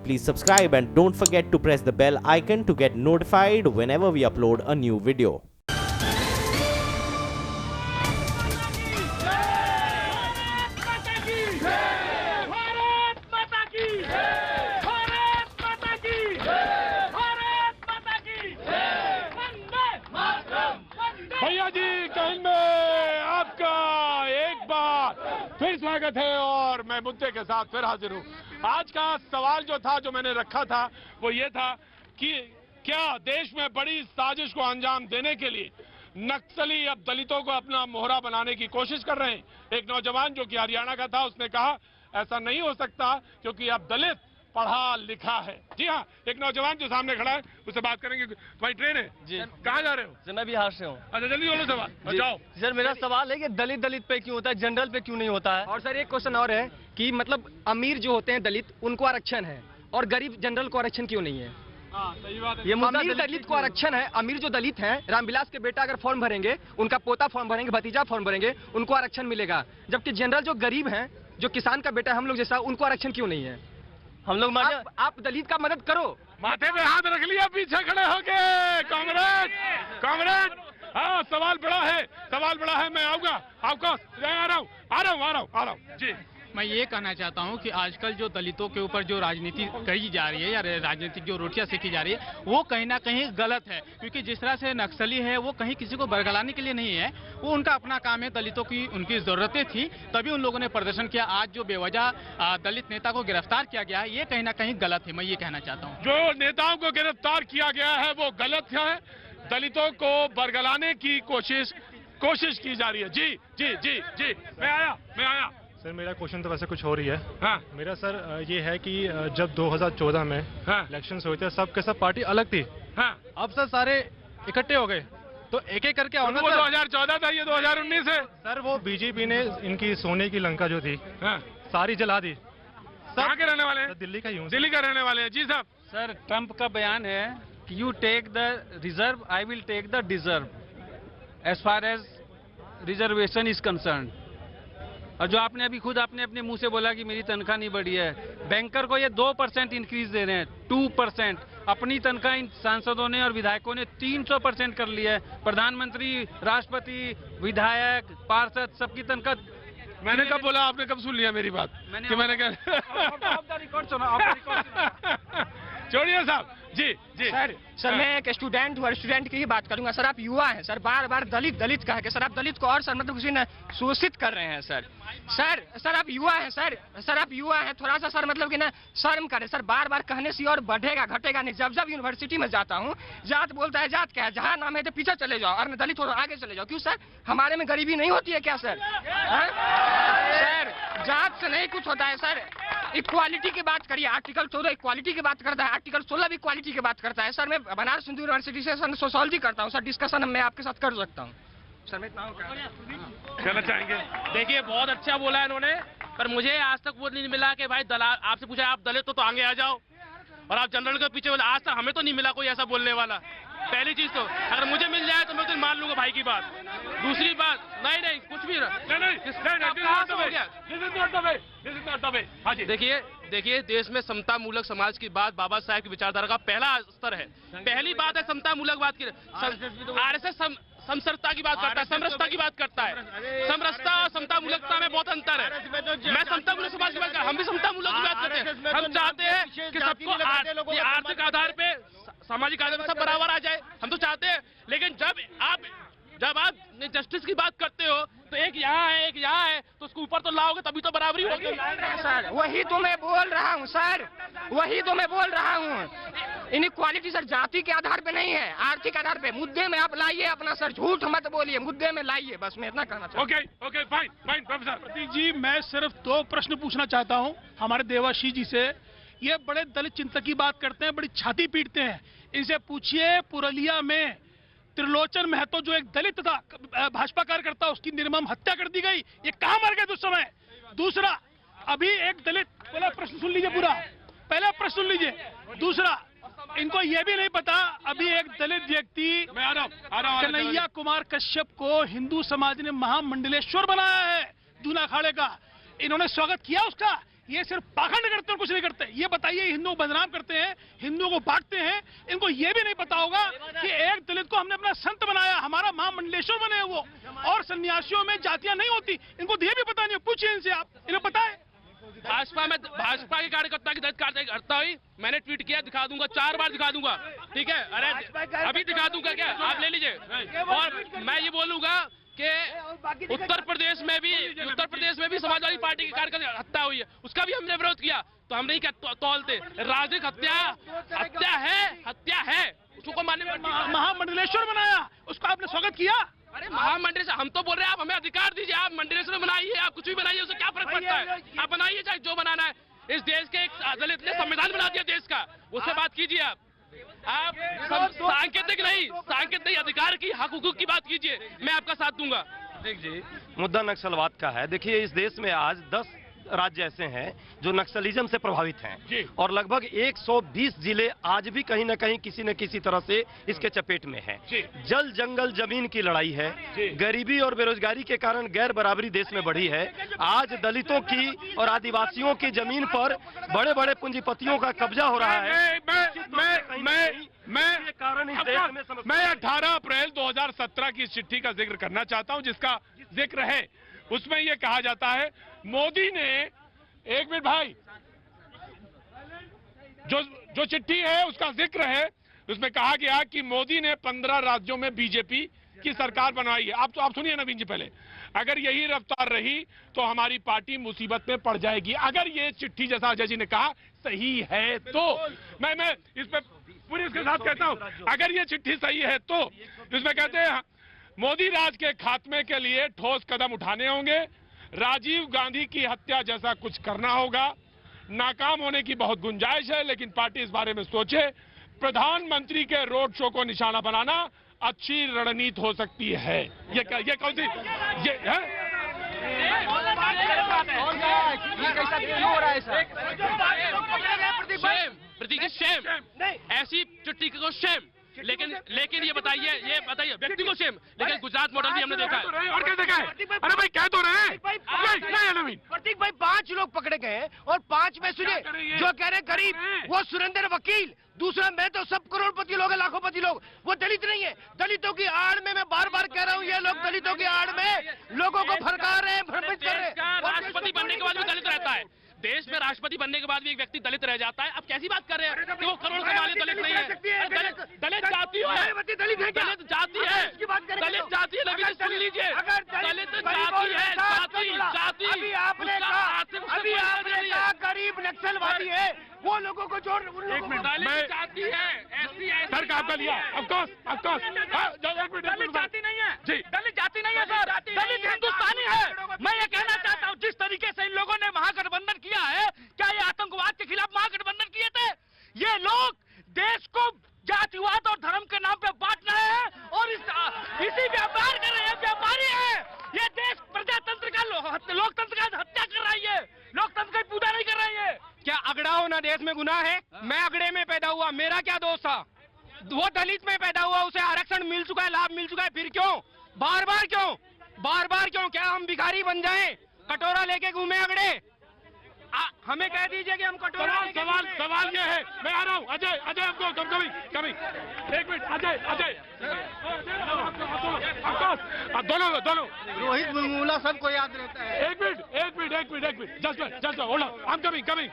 Please subscribe and don't forget to press the bell icon to get notified whenever we upload a new video. भैया जी कहीं में आपका एक बार फिर स्वागत है और मैं मुद्दे के साथ फिर हाजिर हूँ। आज का सवाल जो था, जो मैंने रखा था, वो ये था कि क्या देश में बड़ी साजिश को अंजाम देने के लिए नक्सली अब दलितों को अपना मोहरा बनाने की कोशिश कर रहे हैं। एक नौजवान जो कि हरियाणा का था, उसने कहा ऐसा नहीं हो सकता क्योंकि अब दलित पढ़ा लिखा है। जी हाँ, एक नौजवान जो सामने खड़ा है उससे बात करेंगे। तुम्हारी ट्रेन है जी? कहाँ जा रहे हो? सर मैं बिहार से हूँ। अच्छा जल्दी बोलो सवाल, जाओ। सर मेरा सवाल है कि दलित दलित पे क्यों होता है, जनरल पे क्यों नहीं होता है? और सर एक क्वेश्चन और है कि मतलब अमीर जो होते हैं दलित, उनको आरक्षण है और गरीब जनरल को आरक्षण क्यों नहीं है? सही बात है। ये अमीर दलित को आरक्षण है। अमीर जो दलित हैं, रामविलास के बेटा अगर फॉर्म भरेंगे, उनका पोता फॉर्म भरेंगे, भतीजा फॉर्म भरेंगे, उनको आरक्षण मिलेगा। जबकि जनरल जो गरीब हैं, जो किसान का बेटा हम लोग जैसा, उनको आरक्षण क्यों नहीं है? हम लोग आप दलित का मदद करो। माथे पे हाथ रख लिया, पीछे खड़े होके कांग्रेस कांग्रेस। हाँ सवाल बड़ा है, सवाल बड़ा है। मैं आऊंगा आपको, आ रहा हूँ जी। मैं ये कहना चाहता हूँ कि आजकल जो दलितों के ऊपर जो राजनीति कही जा रही है या राजनीतिक जो रोटियां सेकी जा रही है, वो कहीं ना कहीं गलत है। क्योंकि जिस तरह से नक्सली है, वो कहीं किसी को बरगलाने के लिए नहीं है, वो उनका अपना काम है। दलितों की उनकी जरूरतें थी, तभी उन लोगों ने प्रदर्शन किया। आज जो बेवजह दलित नेता को गिरफ्तार किया गया है, ये कहीं ना कहीं गलत है। मैं ये कहना चाहता हूँ, जो नेताओं को गिरफ्तार किया गया है वो गलत है। दलितों को बरगलाने की कोशिश की जा रही है। जी जी जी जी, मैं आया। सर मेरा क्वेश्चन तो वैसे कुछ हो रही है। हाँ। मेरा सर ये है कि जब 2014 में इलेक्शंस हुए थे, सब के सब पार्टी अलग थी। हाँ। अब सर सारे इकट्ठे हो गए, तो एक एक करके वो 2014 था, ये 2019 है। सर वो बीजेपी ने इनकी सोने की लंका जो थी, हाँ। सारी जला दी। कहाँ के रहने वाले हैं? दिल्ली का ही हूँ। दिल्ली का रहने वाले हैं जी साहब। सर ट्रंप का बयान है कि you take the reserve, I will take the deserve, as far as reservation is concern. और जो आपने अभी खुद आपने अपने मुंह से बोला कि मेरी तनख्वाह नहीं बढ़ी है, बैंकर को ये 2% इंक्रीज दे रहे हैं, 2%। अपनी तनख्वाह इन सांसदों ने और विधायकों ने 300% कर लिया है। प्रधानमंत्री, राष्ट्रपति, विधायक, पार्षद, सबकी तनख्वाह। मैंने कब बोला, आपने कब सुन लिया मेरी बात? मैंने क्या छोड़िए साहब जी जी। सर मैं एक स्टूडेंट हूँ, स्टूडेंट की ही बात करूंगा। सर आप युवा हैं सर, बार बार दलित कह के सर आप दलित को और सर मतलब किसी ने शोषित कर रहे हैं सर आप युवा हैं सर आप युवा हैं, थोड़ा सा सर मतलब कि ना शर्म करें सर। बार बार कहने से और बढ़ेगा घटेगा नहीं। जब यूनिवर्सिटी में जाता हूँ, जात बोलता है जात क्या है, जहाँ नाम है तो पीछे चले जाओ, और दलित हो आगे चले जाओ। क्यों सर, हमारे में गरीबी नहीं होती है क्या सर? सर जात से नहीं कुछ होता है सर। इक्वालिटी की बात करिए, आर्टिकल 14 इक्वालिटी की बात करता है, आर्टिकल 16 भी इक्वालिटी की बात करता है। सर मैं बनारस हिंदू यूनिवर्सिटी से सर सोशोलॉजी करता हूँ सर, डिस्कशन मैं आपके साथ कर सकता हूँ सर। मैं इतना कहना चाहेंगे? देखिए बहुत अच्छा बोला है इन्होंने, पर मुझे आज तक वो नहीं मिला कि भाई दलाल, आपसे पूछा आप दलित तो आगे आ जाओ, और आप जनरल के पीछे बोले। आज तक हमें तो नहीं मिला कोई ऐसा बोलने वाला। पहली चीज तो अगर मुझे मिल जाए तो मैं तो मान लूंगा भाई की बात। दूसरी बात, नहीं कुछ भी देखिए देश में समता मूलक समाज की बात बाबा साहेब की विचारधारा का पहला स्तर है। पहली बात है समता मूलक बात की। आरएसएस समरसता की बात करता है, समरसता की बात करता है। समरसता और समता मूलकता में बहुत अंतर है। मैं समता मूलक समाज की बात कर, हम भी समता मूलक की बात करते हैं। हम चाहते हैं कि सबको आर्थिक आधार पे, सामाजिक आधार पर सब बराबर आ जाए, हम तो चाहते हैं। लेकिन जब आप जस्टिस की बात करते हो तो एक यहाँ है एक यहाँ है, तो उसको ऊपर तो लाओगे तभी तो बराबरी होगी सर। वही तो मैं बोल रहा हूँ सर, वही तो मैं बोल रहा हूँ। इनइक्वालिटी सर जाति के आधार पे नहीं है, आर्थिक आधार पे। मुद्दे में आप लाइए अपना सर, झूठ मत बोलिए, मुद्दे में लाइए, बस मैं इतना कहना चाहता हूँ। Okay fine professor. Prateek ji मैं सिर्फ 2 प्रश्न पूछना चाहता हूँ हमारे देवाशीष जी से। ये बड़े दलित चिंतक की बात करते हैं, बड़ी छाती पीटते हैं। इनसे पूछिए पुरुलिया में त्रिलोचन महतो जो एक दलित था, भाजपा कार्यकर्ता, उसकी निर्मम हत्या कर दी गई। ये कहां मर गए उस समय? दूसरा, अभी एक दलित, पहला प्रश्न सुन लीजिए पूरा, पहला प्रश्न सुन लीजिए। दूसरा, इनको ये भी नहीं पता, अभी एक दलित व्यक्ति कन्हैया कुमार कश्यप को हिंदू समाज ने महामंडलेश्वर बनाया है दूना अखाड़े का। इन्होंने स्वागत किया उसका? ये सिर्फ पाखंड करते हैं और कुछ नहीं करते। ये बताइए, हिंदुओं को बदनाम करते हैं, हिंदुओं को बांटते हैं। इनको ये भी नहीं पता होगा कि एक दलित को हमने अपना संत बनाया, हमारा महामंडलेश्वर बने वो, और सन्यासियों में जातियां नहीं होती। इनको ये भी पता नहीं, पूछिए इनसे, आप इन्हें पता है? भाजपा के कार्यकर्ता की दलित करता हुई मैंने ट्वीट किया, दिखा दूंगा, 4 बार दिखा दूंगा, ठीक है? अरे अभी दिखा दूंगा क्या, आप ले लीजिए। और मैं ये बोलूंगा कि उत्तर प्रदेश में भी समाजवादी पार्टी के कार्यकर्ता की हत्या हुई है, उसका भी हमने विरोध किया। तो हम नहीं तौलते, राजनीतिक हत्या है, उसको मानने में महामंडलेश्वर बनाया, उसको आपने स्वागत किया? अरे महामंडलेश्वर, हम तो बोल रहे हैं आप हमें अधिकार दीजिए, आप मंडलेश्वर बनाइए, आप कुछ भी बनाइए, उससे क्या फर्क पड़ता है? आप बनाइए चाहे जो बनाना है। इस देश के एक दलित ने संविधान बना दिया देश का, उससे बात कीजिए। आप सांकेतिक नहीं, अधिकार की, हक हुकूक की बात कीजिए, मैं आपका साथ दूंगा। देखिए, मुद्दा नक्सलवाद का है। देखिए, इस देश में आज 10 राज्य ऐसे हैं जो नक्सलिज्म से प्रभावित हैं और लगभग 120 जिले आज भी कहीं न कहीं किसी न किसी तरह से इसके चपेट में हैं। जल जंगल जमीन की लड़ाई है, गरीबी और बेरोजगारी के कारण गैर बराबरी देश में बढ़ी है। आज दलितों की और आदिवासियों की जमीन पर बड़े बड़े पूंजीपतियों का कब्जा हो रहा है। मैं 18 अप्रैल 2017 की चिट्ठी का जिक्र करना चाहता हूं, जिसका जिक्र है उसमें यह कहा जाता है, मोदी ने, एक मिनट भाई, जो चिट्ठी है उसका जिक्र है, उसमें कहा गया कि मोदी ने 15 राज्यों में बीजेपी की सरकार बनवाई है। आप सुनिए नवीन जी, पहले, अगर यही रफ्तार रही तो हमारी पार्टी मुसीबत में पड़ जाएगी। अगर ये चिट्ठी, जैसा अजय जी ने कहा, सही है तो मैं इस पे पूरी इसके साथ कहता हूं, अगर ये चिट्ठी सही है तो इसमें कहते हैं मोदी राज के खात्मे के लिए ठोस कदम उठाने होंगे, राजीव गांधी की हत्या जैसा कुछ करना होगा, नाकाम होने की बहुत गुंजाइश है लेकिन पार्टी इस बारे में सोचे, प्रधानमंत्री के रोड शो को निशाना बनाना अच्छी रणनीति हो सकती है। ये कौन सी ये है? ऐसी चिट्ठी को शेम, लेकिन ये बताइए व्यक्ति को शेम, लेकिन गुजरात मॉडल भी हमने देखा है। और क्या देखा है? अरे भाई कह तो रहे हैं, प्रतीक भाई 5 लोग पकड़े गए और 5 में सुनिए जो कह रहे गरीब, वो सुरेंद्र वकील, दूसरा मैं तो सब करोड़पति लोग हैं, लाखोंपति लोग, वो दलित नहीं है। दलितों की आड़ में, मैं बार बार कह रहा हूँ, ये लोग दलितों की आड़ में लोगों को भड़का रहे हैं, भ्रमित कर रहे हैं। राष्ट्रपति बनने के बाद भी दलित रहता है देश में, राष्ट्रपति बनने के बाद भी एक व्यक्ति दलित रह जाता है। आप कैसी बात कर रहे हैं कि वो करोड़ कमा वाले दलित नहीं है? दलित जाति है, दलित जाति है, दलित जाति है, लेकिन सुन लीजिए, दलित जाति है, जाति। अभी आपने कहा गरीब नक्सलवादी है, वो लोगों को जोड़, दलित जाति है, ऐसी सर का आपका लिया, ऑफकोर्स दलित जाति नहीं है जी, दलित जाति नहीं है सर, दलित हिंदुस्तानी है। मैं ये कहना चाहता हूँ, जिस तरीके से इन लोगों ने महागठबंधन किया है, क्या ये आतंकवाद के खिलाफ महागठबंधन किए थे? ये लोग देश को जातिवाद और धर्म के नाम पे बांट रहे हैं और इसी व्यापार कर रहे हैं, व्यापारी है। ये देश प्रजातंत्र का, लोकतंत्र का हत्या कर रही है, लोकतंत्र की पूजा नहीं कर रही है। क्या अगड़ा होना देश में गुनाह है? मैं अगड़े में पैदा हुआ, मेरा क्या दोष था? वो दलित में पैदा हुआ, उसे आरक्षण मिल चुका है, लाभ मिल चुका है, फिर क्यों बार बार क्यों? क्या हम भिखारी बन जाएं, कटोरा लेके घूमे अगड़े? हमें कह दीजिए कि हम कटोरा। सवाल ये है, मैं आ रहा हूँ, अजय हमको कभी एक मिनट, अजय दोनों रोहित वेमुला सबको याद रहता है। एक minute, just hold on, I am coming.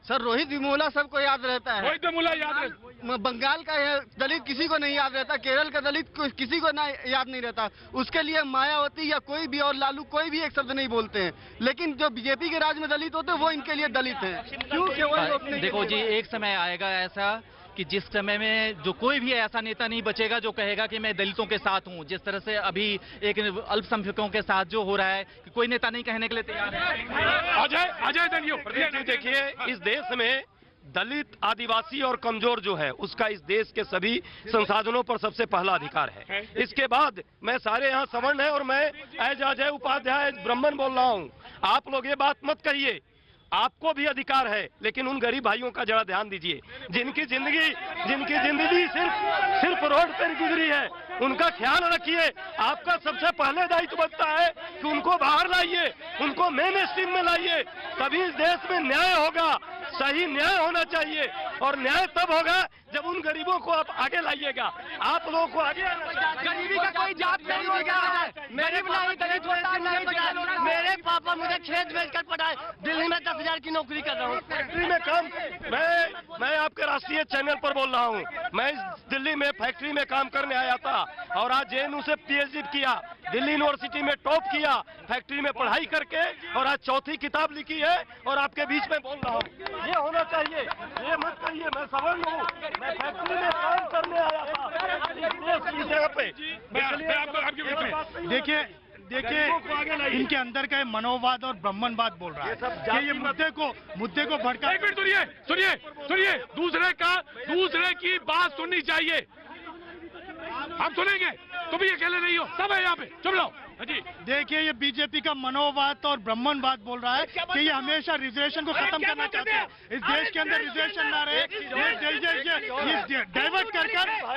Sir Rohit Vemula सबको याद रहता है। रोहित वेमुला याद रहता, बंगाल का दलित किसी को नहीं याद रहता, केरल का दलित किसी को याद नहीं रहता। उसके लिए मायावती या कोई भी और लालू कोई भी एक शब्द नहीं बोलते हैं, लेकिन जो बीजेपी के राज में दलित होते हैं वो इनके लिए दलित हैं। क्यों केवल देखो जी, एक समय आएगा ऐसा कि जिस समय में जो कोई भी ऐसा नेता नहीं बचेगा जो कहेगा कि मैं दलितों के साथ हूं। जिस तरह से अभी एक अल्पसंख्यकों के साथ जो हो रहा है कि कोई नेता नहीं कहने के लिए तैयार है। अजय देखिए, इस देश में दलित, आदिवासी और कमजोर जो है उसका इस देश के सभी संसाधनों पर सबसे पहला अधिकार है। इसके बाद मैं सारे यहाँ सवर्ण है और मैं एज अजय उपाध्याय ब्राह्मण बोल रहा हूँ। आप लोग ये बात मत कहिए, आपको भी अधिकार है, लेकिन उन गरीब भाइयों का जरा ध्यान दीजिए जिनकी जिंदगी सिर्फ रोड पर गुजरी है, उनका ख्याल रखिए। आपका सबसे पहले दायित्व बनता है कि उनको बाहर लाइए, उनको मेन स्ट्रीम में लाइए, तभी इस देश में न्याय होगा। सही न्याय होना चाहिए और न्याय तब होगा जब उन गरीबों को आप आगे लाइएगा। आप लोगों को आगे गरीबी का कोई जात नहीं होता है। मेरे पापा मुझे खेत बेचकर पढ़ाए, दिल्ली में 10,000 की नौकरी कर रहा हूँ। फैक्ट्री में काम, मैं आपके राष्ट्रीय चैनल पर बोल रहा हूँ। मैं दिल्ली में फैक्ट्री में काम करने आया था और आज JNU से PhD किया, दिल्ली यूनिवर्सिटी में टॉप किया, फैक्ट्री में पढ़ाई करके, और आज चौथी किताब लिखी है और आपके बीच में बोल रहा हूँ। ये होना चाहिए, ये मत कहिए मैं सवर्ण हूँ, मैं फैक्ट्री में काम करने आया था इस जगह पे। देखिए इनके अंदर का मनोवाद और ब्राह्मणवाद बोल रहा है कि ये मुद्दे को भड़का। एक मिनट सुनिए, दूसरे की बात सुननी चाहिए। हम सुनेंगे, तुम भी अकेले नहीं हो, सब है यहाँ पे, चुप रहो। जी देखिए, ये बीजेपी का मनोवाद और ब्राह्मणवाद बोल रहा है कि ये हमेशा रिजर्वेशन को खत्म करना चाहते हैं। इस देश के अंदर रिजर्वेशन ना रहे, ये डाइवर्ट कर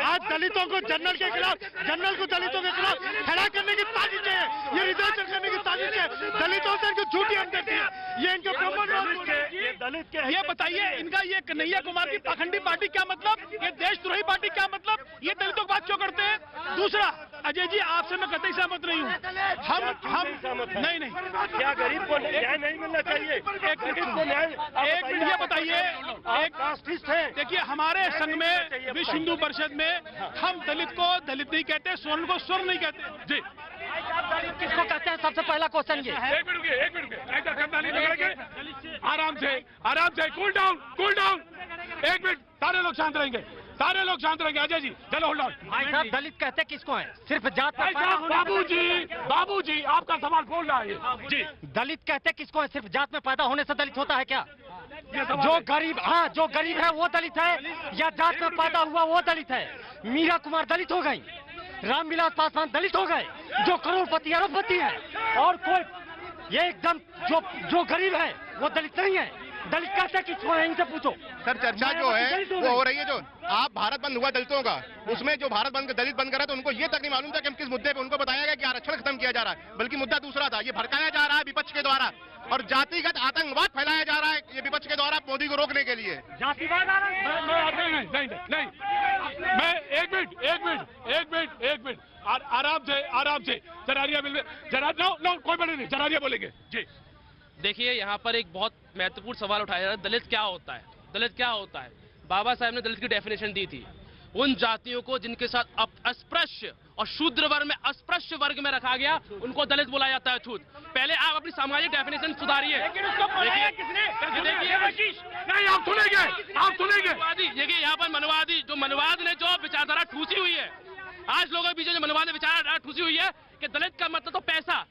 आज दलितों को जनरल को दलितों के खिलाफ खड़ा करने की साजिश है। ये रिजर्वेशन करने की साजिश है, दलितों से इनको झूठी हमदर्दी है, ये इनका ब्राह्मणवाद। ये बताइए, इनका ये कन्हैया कुमार की पाखंडी पार्टी क्या मतलब, ये देशद्रोही पार्टी क्या मतलब, ये दलितों की बात क्यों करते हैं? दूसरा, अजय जी आपसे मैं कतई सहमत नहीं हूँ। हम नहीं क्या गरीब को न्याय नहीं मिलना चाहिए? एक मिनट ये बताइए, एक कास्टिस्ट है। देखिए, हमारे संघ में विश्व हिंदू परिषद में हम दलित को दलित नहीं कहते, स्वर्ण को स्वर्ण नहीं कहते। जी किसको कहते हैं? सबसे पहला क्वेश्चन ये। एक मिनट आराम से कूल डाउन। एक मिनट, सारे लोग शांत रहेंगे, अजय जी चलो होल्ड ऑन। भाई साहब, दलित कहते किसको है? सिर्फ जात में बाबूजी आपका सवाल बोल रहा है जी। दलित कहते किसको है? सिर्फ जात में पैदा होने से दलित होता है क्या? जो गरीब है वो दलित है, या जात में पैदा हुआ वो दलित है? मीरा कुमार दलित हो गई, रामविलास पासवान दलित हो गए, जो करोड़पति अरबपति है, और कोई ये एकदम जो गरीब है वो दलित नहीं है। दलित कहते किसको है? इनसे पूछो। सर, चर्चा जो है वो हो रही है, जो आप भारत बंद हुआ दलितों का, उसमें जो भारत बंद दलित बंद करा तो उनको ये तक नहीं मालूम था कि हम किस मुद्दे पे, उनको बताया गया कि आरक्षण खत्म किया जा रहा है, बल्कि मुद्दा दूसरा था। ये भड़काया जा रहा है विपक्ष के द्वारा और जातिगत आतंकवाद फैलाया जा रहा है ये विपक्ष के द्वारा मोदी को रोकने के लिए। जातिवाद आ रहा है? नहीं, मैं एक मिनट आराम से जरा कोई बड़े नहीं, जरारिया बोलेंगे जी। देखिए, यहाँ पर एक बहुत महत्वपूर्ण सवाल उठाया जा रहा है, दलित क्या होता है? बाबा साहब ने दलित की डेफिनेशन दी थी, उन जातियों को जिनके साथ अस्पृश्य और शूद्र वर्ग में अस्पृश्य वर्ग में रखा गया, उनको दलित बोला जाता है। छूत, पहले आप अपनी सामाजिक डेफिनेशन सुधारिए। नहीं, आप सुनेंगे। देखिए, यहाँ पर मनवाद ने जो विचारधारा ठूसी हुई है, आज लोगों के बीच जो मनवाद ने विचारधारा ठूसी हुई है कि दलित का मतलब तो पैसा,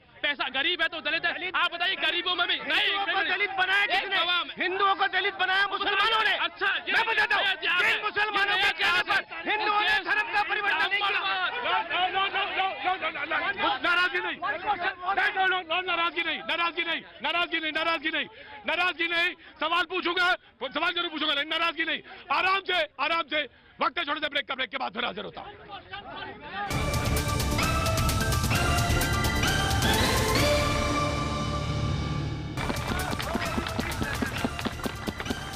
गरीब है तो दलित है। आप बताइए, गरीबों में भी नहीं, दलित बनाया किसने? हिंदुओं को दलित बनाया मुसलमानों ने। अच्छा, मैं बताता हूँ, जिन मुसलमानों के कहने पर हिंदुओं ने धर्म का परिवर्तन नहीं किया। नाराजगी नहीं, सवाल जरूर पूछूंगा, लेकिन नाराजगी नहीं। आराम से वक्त है, छोटे से ब्रेक के बाद फिर हाजिर होता हूं।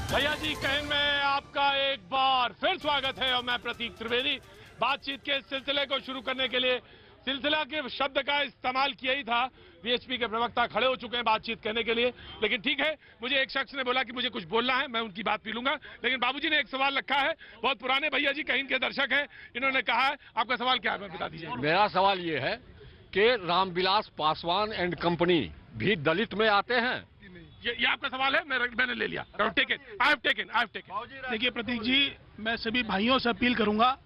भैया जी कहीं में आपका एक बार फिर स्वागत है और मैं प्रतीक त्रिवेदी। बातचीत के सिलसिले को शुरू करने के लिए सिलसिला के शब्द का इस्तेमाल किया ही था। वीएचपी के प्रवक्ता खड़े हो चुके हैं बातचीत करने के लिए, लेकिन ठीक है, मुझे एक शख्स ने बोला कि मुझे कुछ बोलना है, मैं उनकी बात पी लूंगा। लेकिन बाबूजी ने एक सवाल रखा है, बहुत पुराने भैया जी कहीं के दर्शक हैं, इन्होंने कहा है, आपका सवाल क्या है बता दीजिए। मेरा सवाल ये है कि रामविलास पासवान एंड कंपनी भी दलित में आते हैं? ये आपका सवाल है, मैंने ले लिया। I have taken. देखिए प्रतीक जी, मैं सभी भाइयों से अपील करूंगा,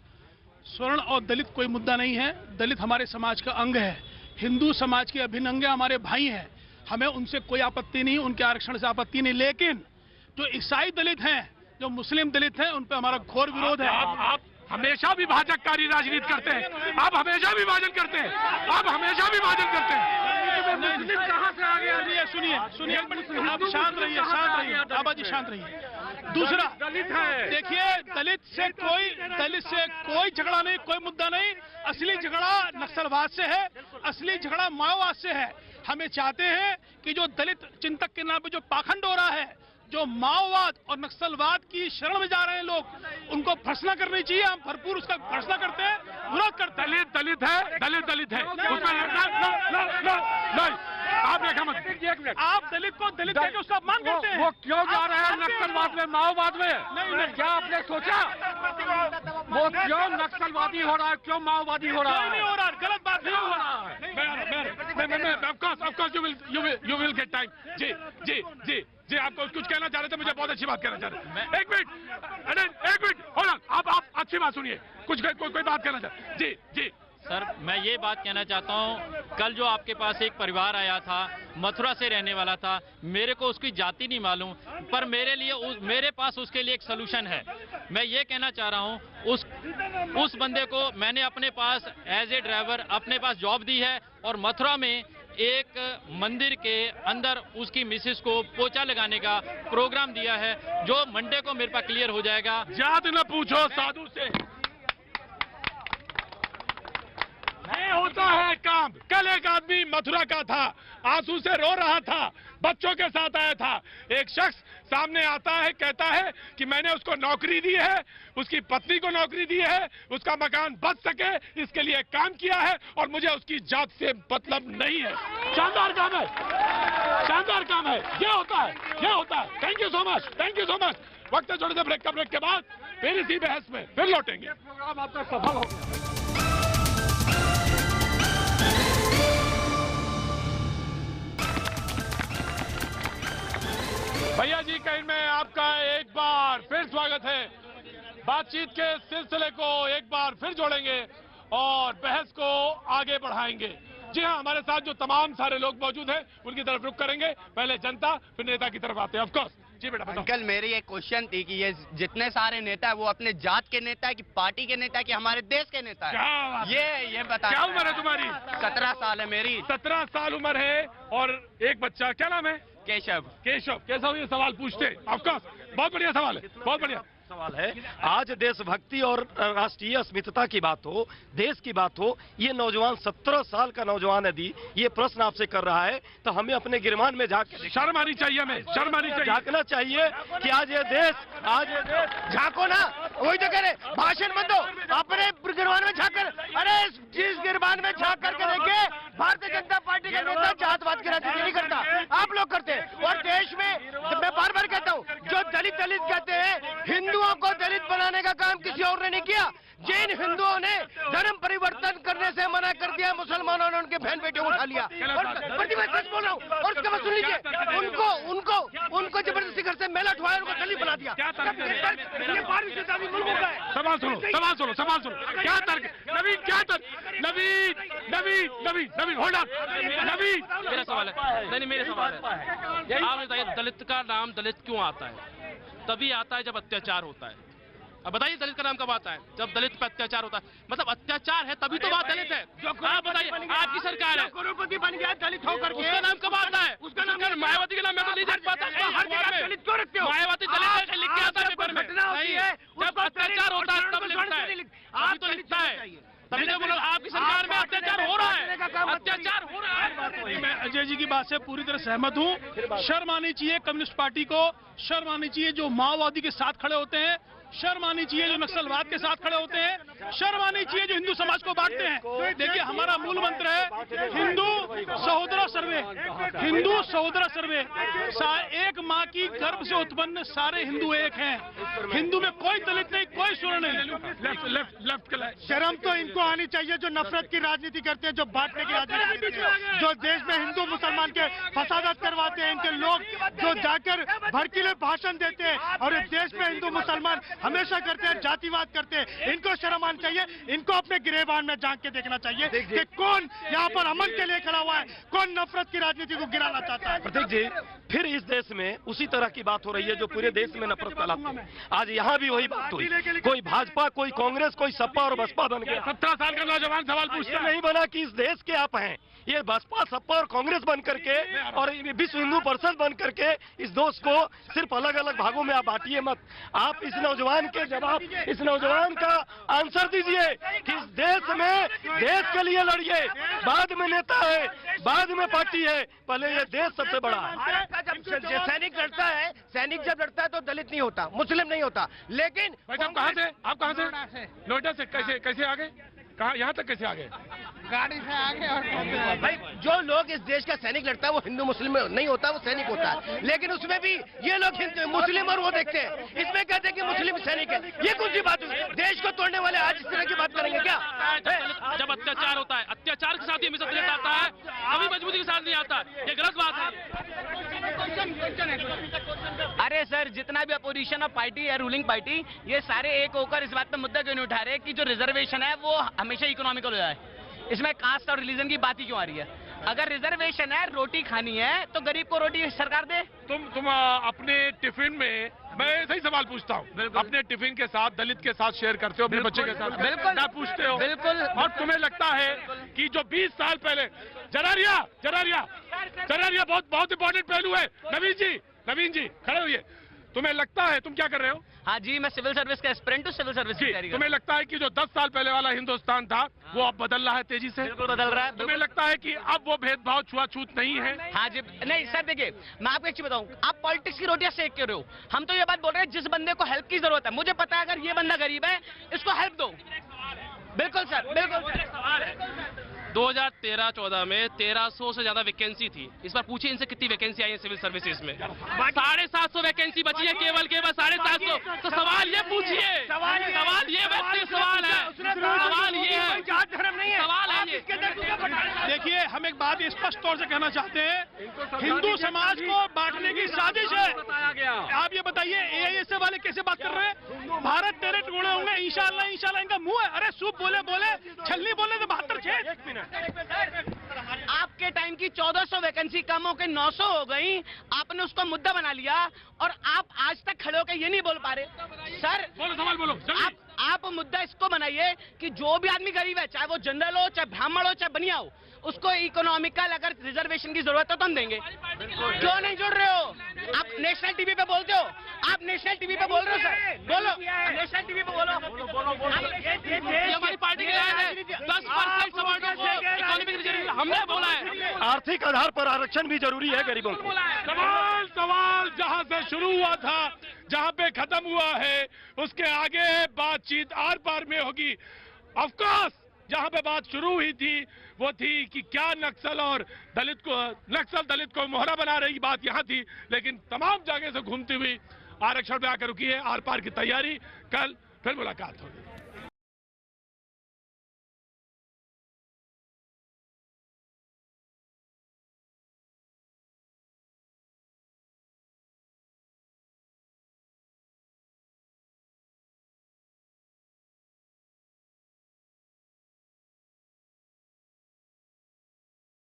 स्वर्ण और दलित कोई मुद्दा नहीं है। दलित हमारे समाज का अंग है, हिंदू समाज के अभिन्न अंग हमारे भाई हैं, हमें उनसे कोई आपत्ति नहीं, उनके आरक्षण से आपत्ति नहीं। लेकिन जो ईसाई दलित हैं, जो मुस्लिम दलित हैं, उन पर हमारा घोर विरोध है। आप हमेशा विभाजककारी राजनीति करते हैं, आप हमेशा विभाजन करते हैं। कहाँ से आ गया? सुनिए, आप शांत रहिए, बाबा जी शांत रहिए। दूसरा देखिए, दलित से कोई झगड़ा नहीं, कोई मुद्दा नहीं। असली झगड़ा नक्सलवाद से है, असली झगड़ा माओवाद से है। हमें चाहते हैं कि जो दलित चिंतक के नाम पे जो पाखंड हो रहा है, जो माओवाद और नक्सलवाद की शरण में जा रहे हैं लोग, उनको भर्त्सना करनी चाहिए। हम भरपूर उसका भर्त्सना करते हैं, विरोध करते हैं। दलित है, दलित है, नहीं, आप देखा मत, आप दलित को दलित कहकर उसका अपमान करते हैं। वो क्यों जा रहे हैं नक्सलवाद में, माओवाद में? नहीं, क्या आपने सोचा? वो क्यों नक्सलवादी हो रहा है, क्यों माओवादी हो रहा है? नहीं हो रहा, गलत बात नहीं हो रहा है। Of course you will get time. जी, आपको कुछ कहना चाह रहे थे, मुझे बहुत अच्छी बात कहना चाह रहे हैं। एक मिनट, hold on, आप अच्छी बात सुनिए, कोई बात कहना चाह। जी सर, मैं ये बात कहना चाहता हूँ, कल जो आपके पास एक परिवार आया था, मथुरा से रहने वाला था, मेरे को उसकी जाति नहीं मालूम, पर मेरे पास उसके लिए एक सलूशन है। मैं ये कहना चाह रहा हूँ, उस बंदे को मैंने अपने पास एज ए ड्राइवर अपने पास जॉब दी है, और मथुरा में एक मंदिर के अंदर उसकी मिसेस को पोछा लगाने का प्रोग्राम दिया है, जो मंडे को मेरे पास क्लियर हो जाएगा। जात न पूछो साधु से, नहीं होता है काम। कल एक आदमी मथुरा का था, आंसू से रो रहा था, बच्चों के साथ आया था। एक शख्स सामने आता है, कहता है कि मैंने उसको नौकरी दी है, उसकी पत्नी को नौकरी दी है, उसका मकान बच सके इसके लिए काम किया है, और मुझे उसकी जात से मतलब नहीं है। शानदार काम है, शानदार काम है। ये होता है। Thank you so much. वक्त है छोटे से ब्रेक के बाद फिर इसी बहस में फिर लौटेंगे। प्रोग्राम आपका सफल हो गया। भैया जी कहीं में आपका एक बार फिर स्वागत है। बातचीत के सिलसिले को एक बार फिर जोड़ेंगे और बहस को आगे बढ़ाएंगे। जी हाँ, हमारे साथ जो तमाम सारे लोग मौजूद हैं उनकी तरफ रुख करेंगे। पहले जनता, फिर नेता की तरफ आते हैं। ऑफ कोर्स जी बेटा बताओ। अंकल, मेरी एक क्वेश्चन थी कि ये जितने सारे नेता है वो अपने जात के नेता है कि पार्टी के नेता है कि हमारे देश के नेता है? ये बता। क्या उम्र है तुम्हारी? 17 साल है मेरी। 17 साल उम्र है और एक बच्चा, क्या नाम है? केशव। ये सवाल पूछते। ऑफ कोर्स बहुत बढ़िया सवाल है, बहुत बढ़िया सवाल है। आज देशभक्ति और राष्ट्रीय अस्मिता की बात हो, देश की बात हो, ये नौजवान 17 साल का नौजवान यदि ये प्रश्न आपसे कर रहा है तो हमें अपने गिरमान में शर्म आनी चाहिए, हमें शर्म आनी चाहिए, झांकना चाहिए कि आज ये देश झांको ना। वही तो कह रहे, भाषण मत दो, अपने गिरबान में झांक कर। अरे जिस गिरबान में झांक करके देखिए, भारतीय जनता पार्टी का नेता जातवाद की राजनीति नहीं करता, आप लोग करते हैं। और देश में मैं बार बार कहता हूँ, जो दलित कहते हैं, हिंदुओं को दलित बनाने का काम किसी और ने नहीं किया। जिन हिंदुओं ने धर्म परिवर्तन करने से मना कर दिया, मुसलमानों ने उनके बहन बेटे उठा लिया। और मैं सच बोल रहा हूँ, और उसके बाद सुन लीजिए, उनको जबरदस्ती घर से मेला उठवाया, उनको दलित बना दिया। ये 12वीं शताब्दी मुल्कों का है। सवाल सुनो। क्या तर्क? नवीन होल्ड ऑन। नवीन, मेरा सवाल है। नहीं, मेरे सवाल है। आप बताइए, दलित का नाम दलित क्यों आता है? तभी आता है जब अत्याचार होता है। अब बताइए, दलित का नाम कब आता है? जब दलित पर अत्याचार होता है। मतलब अत्याचार है तभी तो बात दलित है। आप बताइए, आपकी सरकार है, करोड़पति बन गया दलित होकर, उसका नाम कब आता है? उसका नाम मायावती का नाम मैं तो नहीं देख पाता। हर जगह दलित क्यों रखते हो? मायावती दलित लिख के आता है पेपर में। नहीं है, जब अत्याचार होता है तब लिखता है, अभी तो लिखता है। तभी तो बोलो, आपकी सरकार में अत्याचार हो रहा है, अत्याचार हो रहा है। मैं अजय जी की बात से पूरी तरह सहमत हूँ। शर्म आनी चाहिए कम्युनिस्ट पार्टी को, शर्म आनी चाहिए जो माओवादी के साथ खड़े होते हैं, शर्म आनी चाहिए जो नक्सलवाद के साथ खड़े होते हैं, शर्म आनी चाहिए जो हिंदू समाज को बांटते हैं। देखिए, हमारा मूल मंत्र है हिंदू सहोदरा सर्वे, हिंदू सहोदरा सर्वे। एक माँ की गर्भ से उत्पन्न सारे हिंदू एक हैं। हिंदू में कोई दलित नहीं, कोई शूद्र नहीं। लेफ्ट शर्म तो इनको आनी चाहिए जो नफरत की राजनीति करते हैं, जो बांटने की राजनीति करते हैं, जो देश में हिंदू मुसलमान के फसादत करवाते हैं। इनके लोग जो जाकर भड़कीले भाषण देते हैं और इस देश में हिंदू मुसलमान हमेशा करते हैं, जातिवाद करते हैं। इनको शर्म आनी चाहिए। इनको अपने गिरेबान में झांक के देखना चाहिए कि कौन यहाँ पर अमन के लिए खड़ा हुआ है, कौन नफरत की राजनीति को गिराना चाहता है। प्रतीक जी, फिर इस देश में उसी तरह की बात हो रही है जो पूरे देश में नफरत फैलाती है। आज यहाँ भी वही बात हुई, कोई भाजपा, कोई कांग्रेस, कोई सपा और बसपा बन गया। 17 साल का नौजवान सवाल पूछता नहीं बना कि इस देश के आप हैं, ये बसपा, सपा और कांग्रेस बन करके और विश्व हिंदू परिषद बन करके इस देश को सिर्फ अलग अलग भागों में आप बांटिए मत। आप इस नौजवान के जवाब, इस नौजवान का आंसर दीजिए कि इस देश में देश के लिए लड़िए, बाद में नेता है, बाद में पार्टी है, पहले ये देश सबसे बड़ा है। जब सैनिक लड़ता है, सैनिक जब लड़ता है तो दलित नहीं होता, मुस्लिम नहीं होता, लेकिन आप कहाँ से? नोएडा से कैसे आ गए? कहाँ, यहाँ तक कैसे आ गए? गाड़ी से आगे। और भाई जो लोग इस देश का सैनिक लड़ता है वो हिंदू मुस्लिम नहीं होता, वो सैनिक होता है। लेकिन उसमें भी ये लोग मुस्लिम और वो देखते हैं, इसमें कहते हैं कि मुस्लिम सैनिक है। ये कौन सी बात हुई? देश को तोड़ने वाले आज इस तरह की बात करेंगे क्या? जब अत्याचार होता है, अत्याचार के साथ ही हमेशा दलित आता है, कभी मजबूती के साथ नहीं आता। ये गलत बात है। अरे सर, जितना भी अपोजिशन ऑफ पार्टी है, रूलिंग पार्टी, ये सारे एक होकर इस बात पर मुद्दा क्यों नहीं उठा रहे कि जो रिजर्वेशन है वो हमेशा इकोनॉमिकल हो जाए? इसमें कास्ट और रिलीजन की बात ही क्यों आ रही है? अगर रिजर्वेशन है, रोटी खानी है, तो गरीब को रोटी सरकार दे। तुम अपने टिफिन में, मैं सही सवाल पूछता हूँ, अपने टिफिन के साथ दलित के साथ शेयर करते हो अपने बच्चे के साथ? बिल्कुल। क्या पूछते हो? बिल्कुल। और तुम्हें लगता है कि जो 20 साल पहले जरारिया बहुत इंपॉर्टेंट पहलू है। नवीन जी खड़े हुए। तुम्हें लगता है, तुम क्या कर रहे हो? हाँ जी, मैं सिविल सर्विस का एस्पिरेंट हूँ, सिविल सर्विस की तैयारी कर रहा हूँ। तुम्हें लगता है कि जो 10 साल पहले वाला हिंदुस्तान था वो अब बदल रहा है तेजी से? बिल्कुल बदल रहा है। तुम्हें लगता है कि अब वो भेदभाव, छुआछूत नहीं है? हाँ जी, नहीं सर, देखिए मैं आपको एक चीज बताऊं, आप पॉलिटिक्स की रोटियां सेक के रहे हो। हम तो ये बात बोल रहे हैं जिस बंदे को हेल्प की जरूरत है, मुझे पता है अगर ये बंदा गरीब है, इसको हेल्प दो। बिल्कुल सर, बिल्कुल। 2013-14 में 1300 से ज्यादा वैकेंसी थी। इस बार पूछिए इनसे कितनी वैकेंसी आई है सिविल सर्विसेज में? 750 वैकेंसी बची है केवल 750। तो सवाल ये पूछिए, सवाल ये व्यक्ति सवाल है, सवाल ये है, सवाल है ये। देखिए, हम एक बात स्पष्ट तौर से कहना चाहते हैं, हिंदू समाज को बांटने की साजिश है। आप ये बताइए, एआईएसए वाले कैसे बात कर रहे हैं? भारत तेरे टुकड़े होंगे, इंशाल्लाह इंशाल्लाह इनका मुंह है। अरे सूप बोले छलनी बोले तो 72 आपके टाइम की 1400 वैकेंसी कम होकर 900 हो गई, आपने उसको मुद्दा बना लिया और आप आज तक खड़े होकर ये नहीं बोल पा रहे। सर सवाल बोलो। आप मुद्दा इसको बनाइए कि जो भी आदमी गरीब है, चाहे वो जनरल हो, चाहे ब्राह्मण हो, चाहे बनिया हो, उसको इकोनॉमिकल अगर रिजर्वेशन की जरूरत है तो हम देंगे। क्यों नहीं जुड़ रहे हो? आप नेशनल टीवी पे बोलते हो, आप नेशनल टीवी पे बोल रहे हो सर, बोलो नेशनल टीवी पे बोलो। ये हमारी पार्टी की राय है, 10% समाजों को इकोनॉमिक रिजर्वेशन हमने बोला है। आर्थिक आधार पर आरक्षण भी जरूरी है गरीबों को। सवाल जहाँ से शुरू हुआ था, जहाँ पे खत्म हुआ है, उसके आगे बातचीत आर पार में होगी। ऑफ कोर्स जहाँ पे बात शुरू हुई थी वो थी कि क्या नक्सल दलित को मोहरा बना रही, बात यहाँ थी। लेकिन तमाम जगह से घूमती हुई आरक्षण पे आकर रुकी है। आर पार की तैयारी, कल फिर मुलाकात होगी।